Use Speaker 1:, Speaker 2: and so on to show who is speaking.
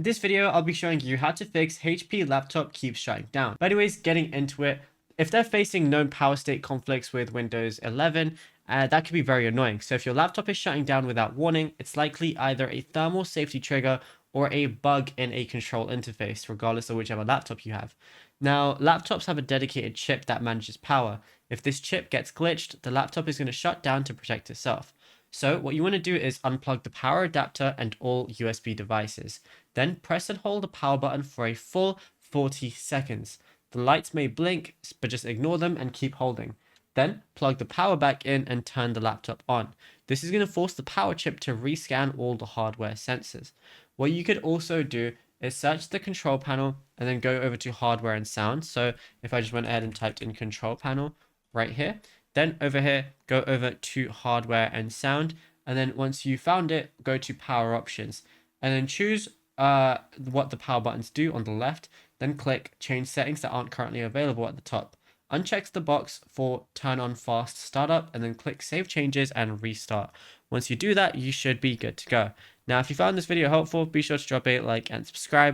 Speaker 1: In this video, I'll be showing you how to fix HP laptop keeps shutting down. But anyways, getting into it, if they're facing known power state conflicts with Windows 11, that could be very annoying. So if your laptop is shutting down without warning, it's likely either a thermal safety trigger or a bug in a control interface, regardless of whichever laptop you have. Now, laptops have a dedicated chip that manages power. If this chip gets glitched, the laptop is going to shut down to protect itself. So what you want to do is unplug the power adapter and all USB devices. Then press and hold the power button for a full 40 seconds. The lights may blink, but just ignore them and keep holding. Then plug the power back in and turn the laptop on. This is going to force the power chip to rescan all the hardware sensors. What you could also do is search the control panel and then go over to hardware and sound. So if I just went ahead and typed in control panel right here, then over here, go over to hardware and sound. And then once you found it, go to power options and then choose what the power buttons do on the left. Then click change settings that aren't currently available at the top. Uncheck the box for turn on fast startup and then click save changes and restart. Once you do that, you should be good to go. Now, if you found this video helpful, be sure to drop a like and subscribe.